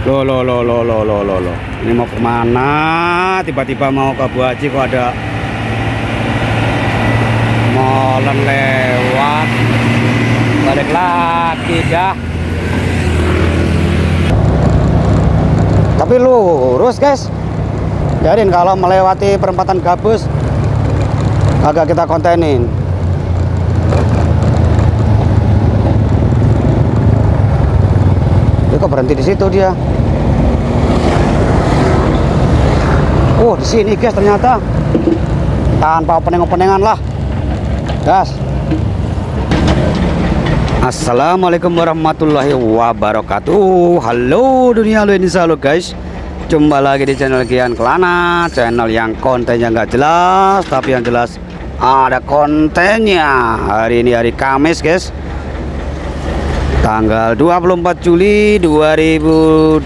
Loh. Ini mau kemana? Tiba-tiba mau ke Bu Haji kok ada molen lewat. Balik lagi dah. Tapi lurus guys. Biarin kalau melewati perempatan Gabus agak kita kontenin. Dia kok berhenti di situ dia. Oh, di sini guys ternyata. Tanpa opening-openingan lah. Gas. Assalamualaikum warahmatullahi wabarakatuh. Halo dunia, halo Indonesia, halo guys. Jumpa lagi di channel Gian Kelana, channel yang kontennya nggak jelas tapi yang jelas ada kontennya. Hari ini hari Kamis guys, tanggal 24 Juli 2025.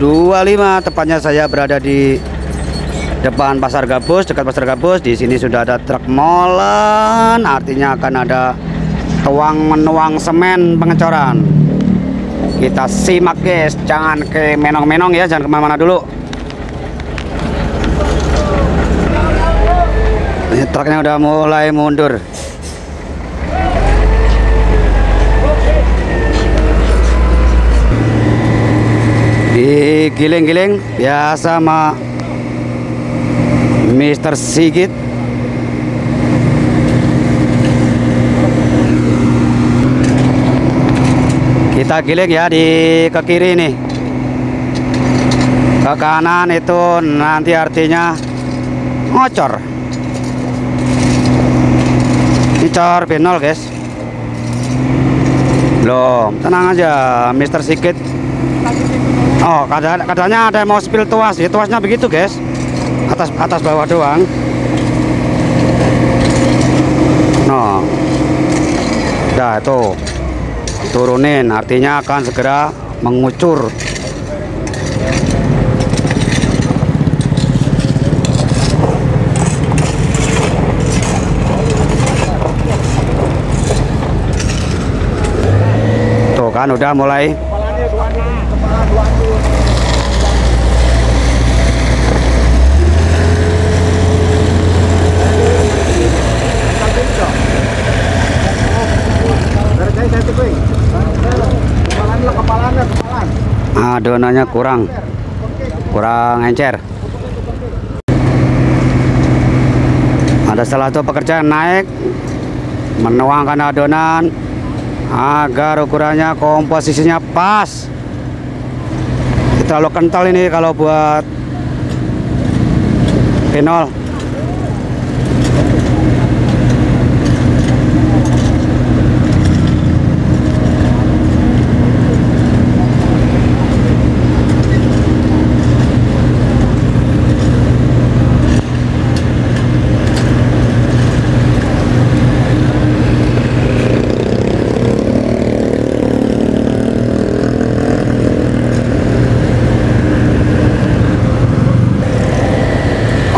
Tepatnya saya berada di depan Pasar Gabus, dekat Pasar Gabus. Di sini sudah ada truk molen, artinya akan ada tuang-menuang semen pengecoran. Kita simak guys, jangan ke menong-menong ya, jangan kemana-mana dulu. Ini truknya udah mulai mundur. Digiling-giling biasa sama Mr. Sigit. Kita giling ya di ke kiri nih, ke kanan itu nanti artinya ngocor. Ini cor benol guys. Loh, tenang aja Mr. Sigit. Oh, katanya ada mau spill tuas ya, tuasnya begitu guys, atas bawah doang. Nah, dah itu turunin, artinya akan segera mengucur. Tuh kan udah mulai. Adonannya kurang encer. Ada salah satu pekerja naik menuangkan adonan agar ukurannya komposisinya pas. Terlalu kental ini kalau buat pinol.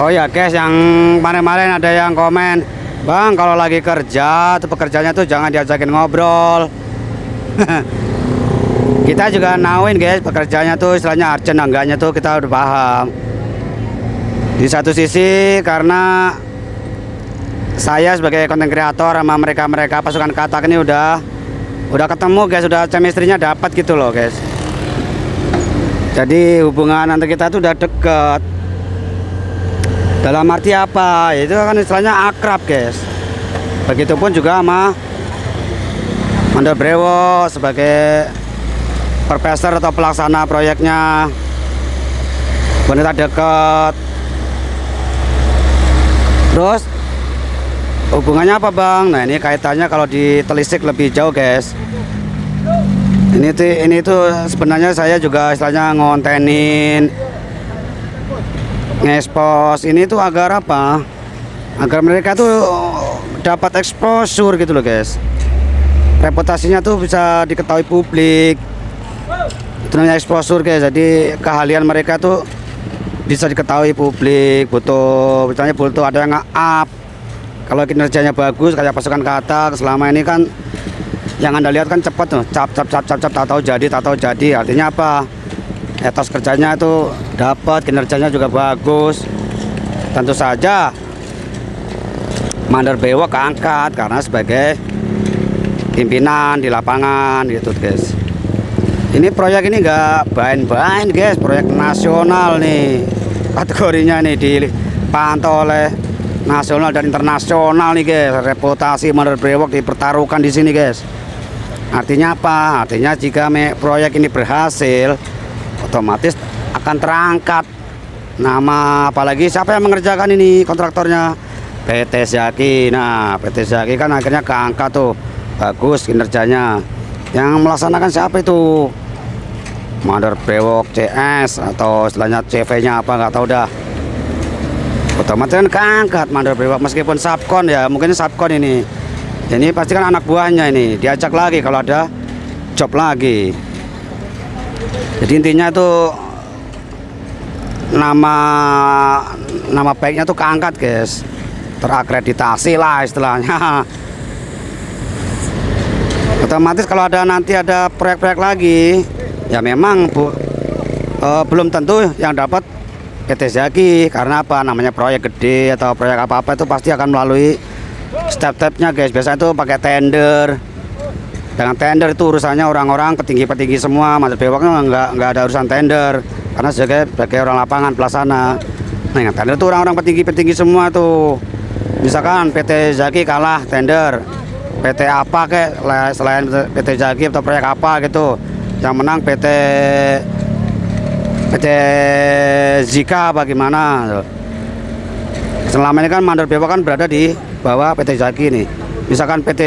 Oh ya guys, yang kemarin-kemarin ada yang komen, Bang kalau lagi kerja tuh pekerjanya tuh jangan diajakin ngobrol. Kita juga nauin guys, pekerjanya tuh istilahnya urgent enggaknya tuh kita udah paham. Di satu sisi karena saya sebagai konten kreator sama mereka pasukan katak ini udah ketemu guys, udah chemistry-nya dapat gitu loh guys. Jadi hubungan antara kita tuh udah deket. Dalam arti apa? Itu kan istilahnya akrab guys. Begitupun juga sama Mandor Brewo sebagai perpeser atau pelaksana proyeknya. Wanita deket. Terus hubungannya apa Bang? Nah ini kaitannya kalau ditelisik lebih jauh guys. Ini tuh sebenarnya saya juga istilahnya ngontenin, ngekspos ini tuh agar apa? Agar mereka tuh dapat exposure gitu loh guys. Reputasinya tuh bisa diketahui publik. Itu namanya exposure guys. Jadi keahlian mereka tuh bisa diketahui publik. Butuh ada yang nge-up. Kalau kinerjanya bagus kayak pasukan katak selama ini kan yang Anda lihat kan cepat tuh, cap tak tahu jadi. Artinya apa? etos kerjanya itu dapat, kinerjanya juga bagus. Tentu saja Mandor Brewok keangkat karena sebagai pimpinan di lapangan gitu guys. Ini proyek ini nggak main-main guys, proyek nasional nih kategorinya nih, dipantau oleh nasional dan internasional nih guys. Reputasi Mandor Brewok dipertaruhkan di sini guys. Artinya apa? Artinya jika proyek ini berhasil, otomatis akan terangkat nama, apalagi siapa yang mengerjakan ini kontraktornya, PT Zaki. Nah, PT Zaki kan akhirnya keangkat tuh, bagus kinerjanya. Yang melaksanakan siapa itu? Mandor Brewok CS atau istilahnya CV-nya apa nggak tahu dah. Otomatis kan keangkat Mandor Brewok, meskipun subkon ya, mungkin subkon ini. Ini pasti kan anak buahnya ini diajak lagi kalau ada job lagi. Jadi intinya itu nama baiknya tuh keangkat guys, terakreditasi lah istilahnya. Otomatis kalau nanti ada proyek-proyek lagi, ya memang belum tentu yang dapat PT Zaki. Karena apa? Namanya proyek gede atau proyek apa-apa itu pasti akan melalui step-stepnya guys. Biasanya itu pakai tender. Dengan tender itu urusannya orang-orang petinggi-petinggi semua. Mandor Brewok nggak ada urusan tender karena sebagai orang lapangan pelaksana. Nah, yang tender itu orang-orang petinggi-petinggi semua tuh. Misalkan PT Zaki kalah tender, PT apa kek selain PT Zaki atau proyek apa gitu, yang menang PT Zika bagaimana? Selama ini kan Mandor Brewok kan berada di bawah PT Zaki nih. Misalkan PT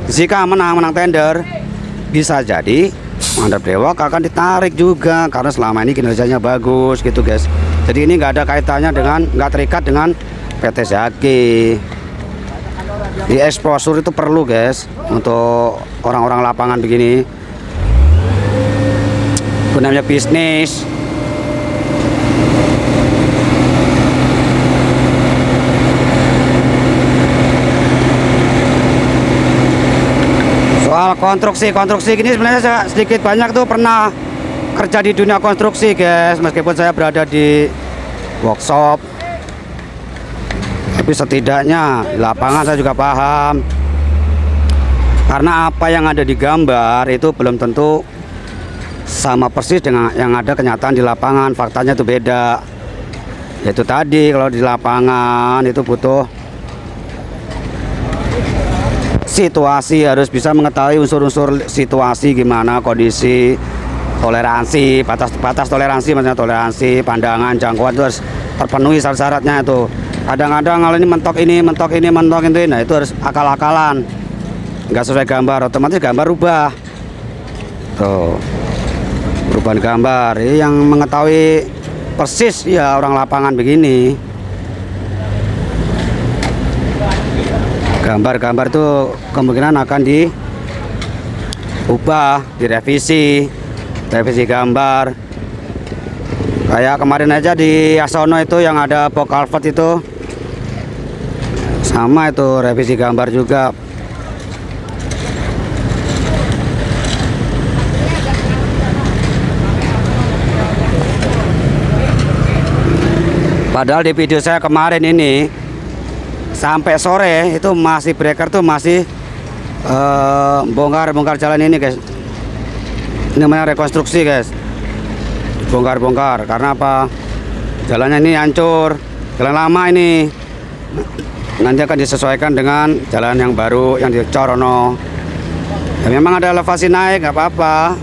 Zika menang tender, bisa jadi Mandor Brewok akan ditarik juga karena selama ini kinerjanya bagus gitu guys. Jadi ini nggak ada kaitannya dengan, nggak terikat dengan PT Zaki. Di exposure itu perlu guys untuk orang-orang lapangan begini. Itu namanya bisnis. Soal konstruksi gini sebenarnya saya sedikit banyak tuh pernah kerja di dunia konstruksi guys, meskipun saya berada di workshop, tapi setidaknya di lapangan saya juga paham. Karena apa yang ada di gambar itu belum tentu sama persis dengan yang ada kenyataan di lapangan, faktanya itu beda. Itu tadi kalau di lapangan itu butuh situasi, harus bisa mengetahui unsur-unsur situasi, gimana kondisi, toleransi, batas toleransi, maksudnya toleransi, pandangan, jangkauan itu harus terpenuhi syarat-syaratnya itu. Kadang-kadang kalau ini mentok itu, nah itu harus akal-akalan, nggak sesuai gambar, otomatis gambar rubah. Tuh, perubahan gambar, yang mengetahui persis ya orang lapangan begini. Gambar-gambar itu kemungkinan akan diubah, direvisi gambar. Kayak kemarin aja di Asono itu yang ada box culvert itu, sama itu revisi gambar juga. Padahal di video saya kemarin ini sampai sore itu masih breaker tuh masih bongkar jalan ini guys. Ini namanya rekonstruksi guys, bongkar karena apa? Jalannya ini hancur, jalan lama ini nanti akan disesuaikan dengan jalan yang baru yang dicorono. Ya, memang ada elevasi naik, nggak apa-apa.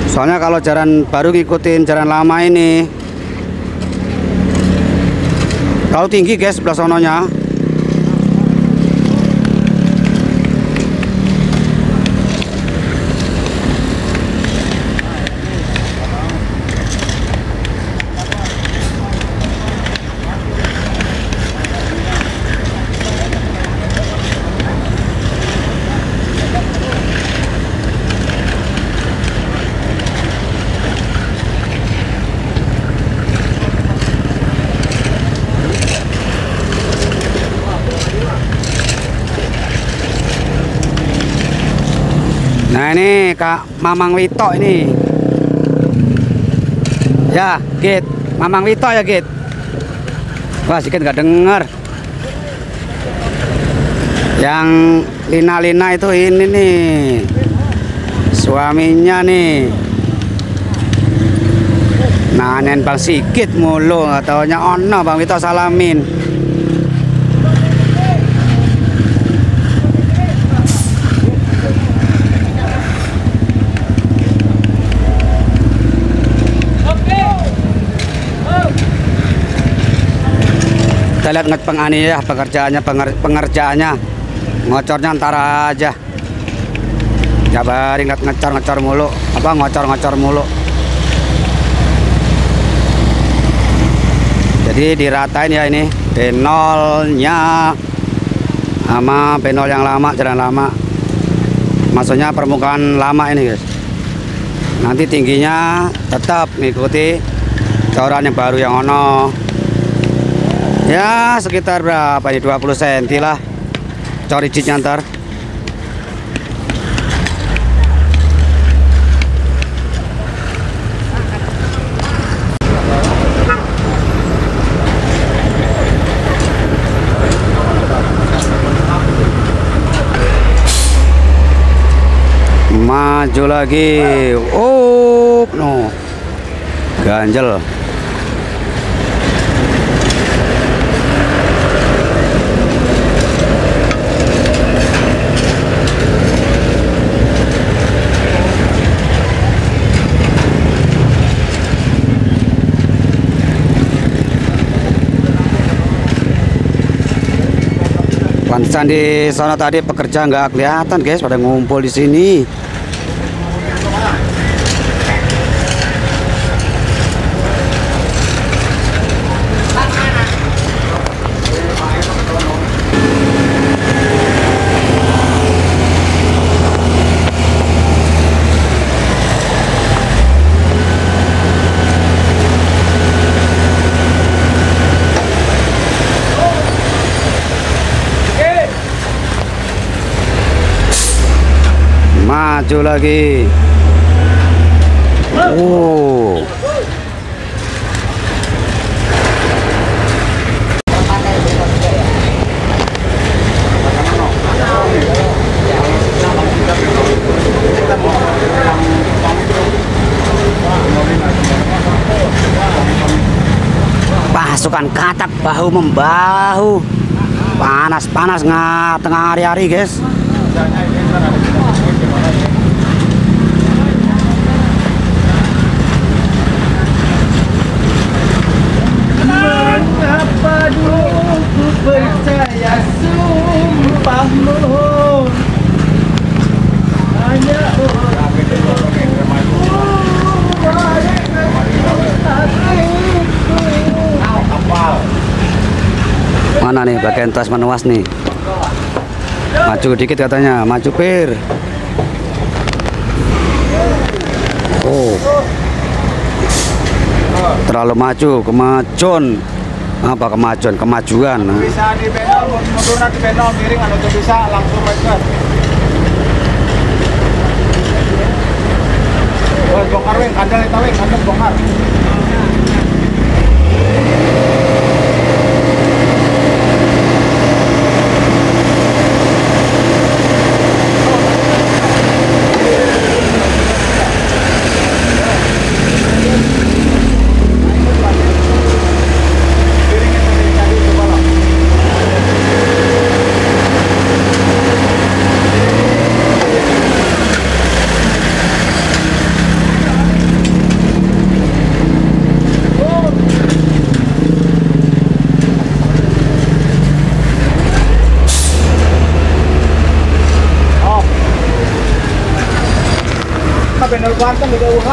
Soalnya kalau jalan baru ngikutin jalan lama ini terlalu tinggi guys sebelah sononya. Nah ini Kak Mamang Wito ini Ya, Git. Mamang Wito ya, Git. Wah, sedikit nggak denger. Yang Lina-Lina itu ini nih. Suaminya nih. Nanyain Bang Sigit mulu, nggak taunya ono Bang Wito salamin. Kita lihat pengani ya pengerjaannya ngocornya antara aja jabari ngecor mulu ngocor mulu, jadi diratain ya ini benolnya sama benol yang lama, jalan lama, maksudnya permukaan lama ini guys. Nanti tingginya tetap mengikuti coran yang baru yang ono. Ya sekitar berapa ini, 20 cm lah cor rigidnya ntar. Maju lagi. Oh no, ganjel. Pantesan di sana tadi pekerja nggak kelihatan guys, pada ngumpul di sini. Maju lagi. Oh. Pasukan katak bahu membahu. Panas-panas tengah hari-hari guys. Mengapa dulu ku percaya sumpahmu, hanya mana nih bagian tas menuas nih, maju dikit katanya, maju pir. Oh terlalu maju, kemajuan apa kemajuan. bisa di benol, mundur di benol miring atau bisa langsung meter. Bongkar weng, kandang itu weng, kandang bongkar. Benol Banten di UH.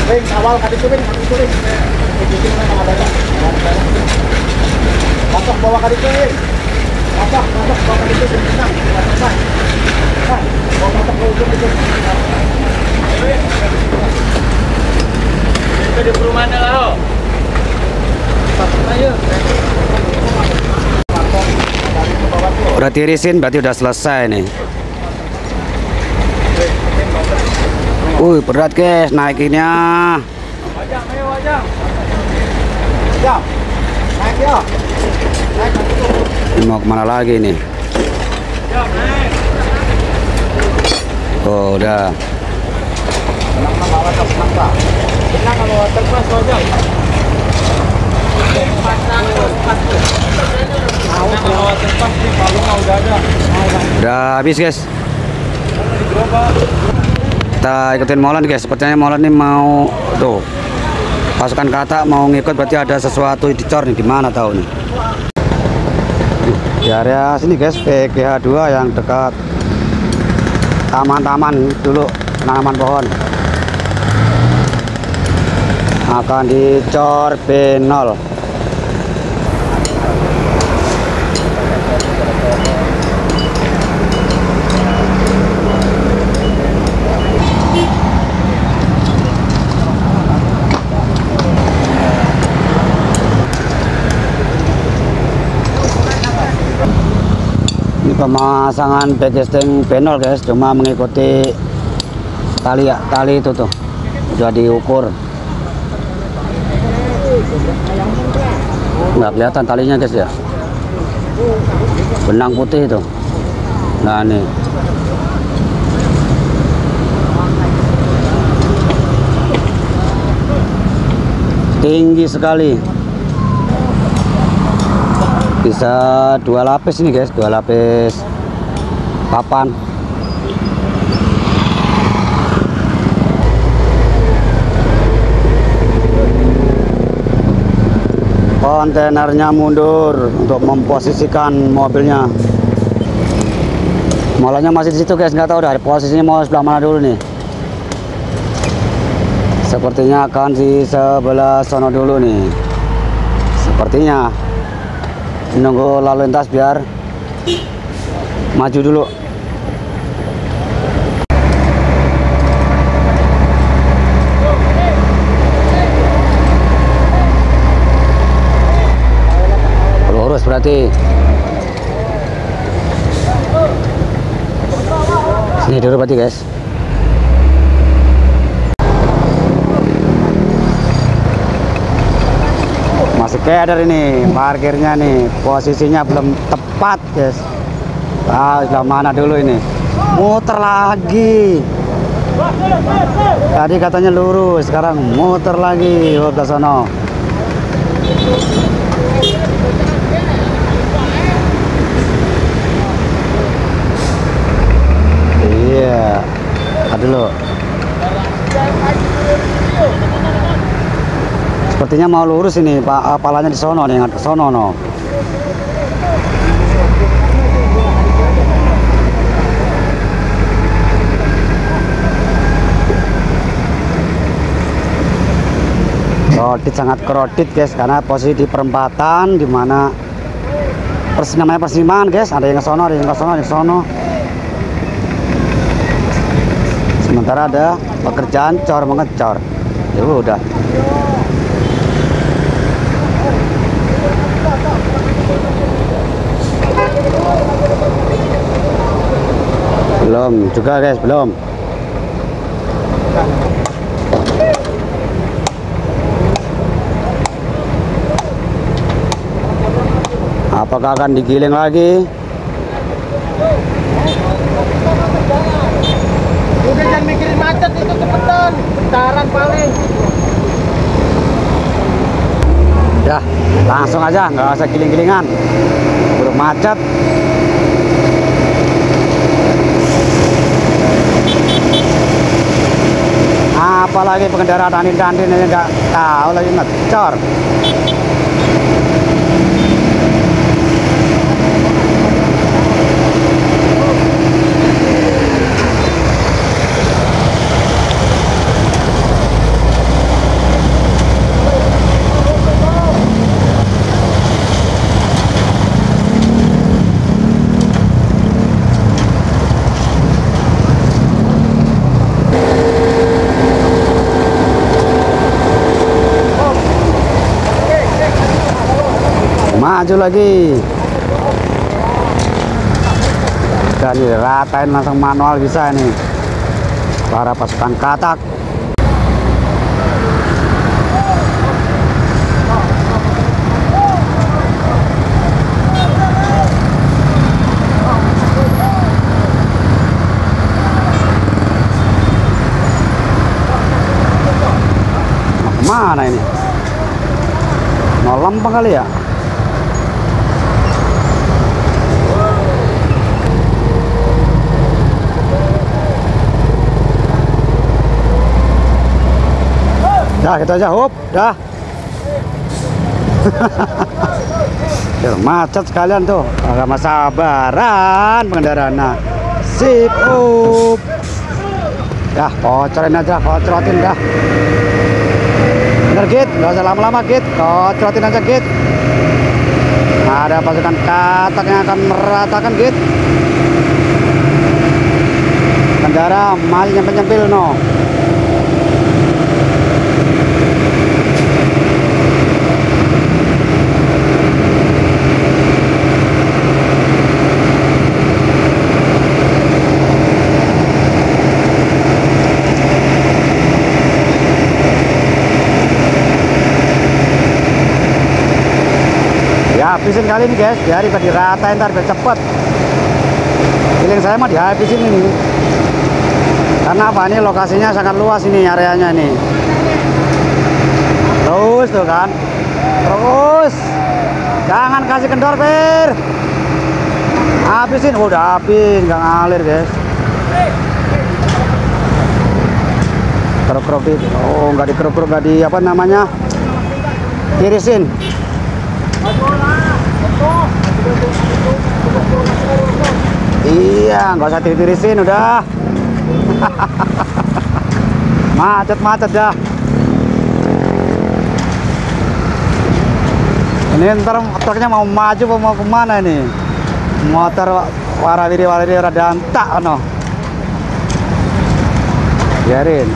Ring awal kali itu ring. Ikutin mana ada. Masuk bawah kali itu ring. Masuk bawah kali itu senang. Masuk. Masuk ke ujung itu. Kita di perumahan lah. Udah tirisin berarti udah selesai nih. Berat guys naikinnya. Wajang, ayo wajang. Wajang. Naik ya. Naik. Ini mau kemana lagi nih? Oh udah. Tenang kalau terpas wajang. Udah habis guys. Kita ikutin Molan guys. Sepertinya Molan nih mau tuh pasukan kata mau ngikut, berarti ada sesuatu dicor nih, gimana tahu nih. Di area sini guys, PGH 2 yang dekat taman-taman dulu, tanaman pohon akan dicor P0. Ini pemasangan backcasting P0 guys, cuma mengikuti tali ya, tali itu tuh udah diukur. Nggak kelihatan talinya guys ya, benang putih itu. Nah nih tinggi sekali, bisa 2 lapis ini guys, 2 lapis papan. Kontainernya mundur untuk memposisikan mobilnya. Molanya masih di situ guys, nggak tahu dari posisinya mau sebelah mana dulu nih. Sepertinya akan di sebelah sono dulu nih. Sepertinya menunggu lalu lintas biar maju dulu. Lurus berarti. Sini dulu berarti guys. Masih keder ini parkirnya nih, posisinya belum tepat guys. Sebelah mana dulu ini, muter lagi. Tadi katanya lurus, sekarang muter lagi ke sono. Iya, dulu. Sepertinya mau lurus ini, Pak. Palanya di sono nih, ngadep sono no. Krodit, sangat krodit guys, karena posisi di perempatan di mana namanya persimpangan guys, ada yang ke sono, ada yang ke sono, ada yang ke sono. Sementara ada pekerjaan cor mengecor. Ya udah. Belum juga guys, belum. Apakah akan digiling lagi? Udah jangan mikirin macet, itu cepetan, bentaran paling. Ya, langsung aja, nggak usah giling-gilingan. Belum macet. Apalagi pengendara dandin-dandin aja nggak tahu lagi ngecor. Maju lagi. Udah nih ratain langsung manual bisa ini para pasukan katak. Mana ini? Mau lempeng kali ya? Dah gitu aja, hop, dah. Macet sekalian tuh, agak sabaran pengendaraan. Nah, sip, up. Dah, kocorin aja, kocrotin dah. Bener Git, nggak usah lama-lama Git, kocrotin aja Git. Ada pasukan katak yang akan meratakan Git. Kendara masih nyempil-nyempil no. Habisin kali ini guys, biar diratain ntar biar cepet. Feeling saya mau dihabisin ini. Karena apa, ini lokasinya sangat luas ini areanya ini. Terus tuh kan. Terus. Jangan kasih kendor, Pir. Habisin, udah habis, nggak ngalir guys. Keruk-keruk di, oh nggak dikeruk-keruk, nggak di apa namanya, tirisin. Iya, nggak usah tirisin udah. Macet-macet dah. Ini ntar truknya mau maju mau kemana ini? Motor warawiri rada antak no. Biarin.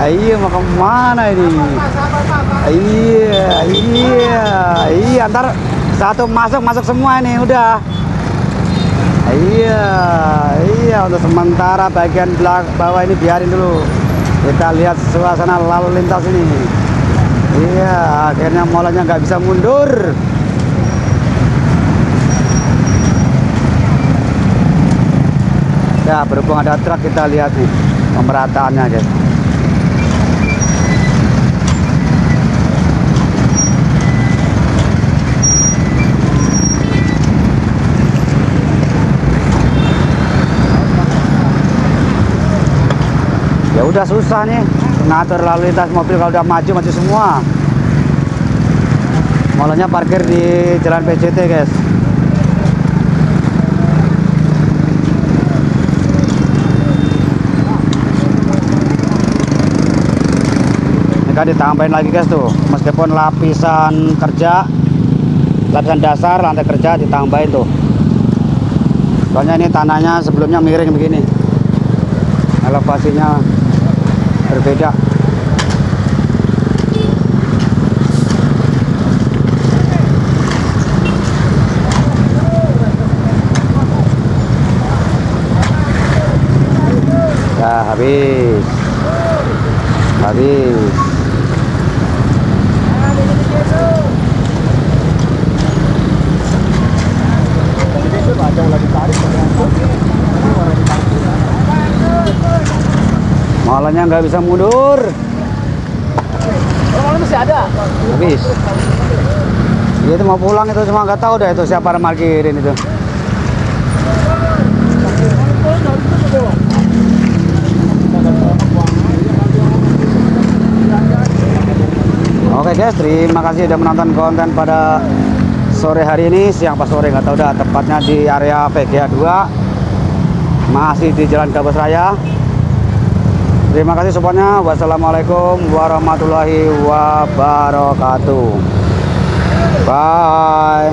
Iya, mau kemana ini? Iya, ntar satu masuk semua ini udah. Iya, untuk sementara bagian bawah ini biarin dulu. Kita lihat suasana lalu lintas ini. Iya, akhirnya molanya nggak bisa mundur. Ya, berhubung ada truk, kita lihat nih pemerataannya guys. Ya udah susah nih ngatur lalu lintas mobil kalau udah maju semua. Molanya parkir di jalan PJT guys. Kan ditambahin lagi guys tuh, meskipun lapisan dasar lantai kerja ditambahin tuh, soalnya ini tanahnya sebelumnya miring begini, elevasinya berbeda. Ya habis. Malahnya nggak bisa mundur. Malah masih ada. Habis. Dia itu mau pulang itu, cuma nggak tahu dah itu siapa yang parkirin itu. Oke guys, terima kasih sudah menonton konten pada sore hari ini, siang pas sore nggak tahu dah, tepatnya di area VGA 2, masih di Jalan Gabus Raya. Terima kasih supportnya. Wassalamualaikum warahmatullahi wabarakatuh. Bye.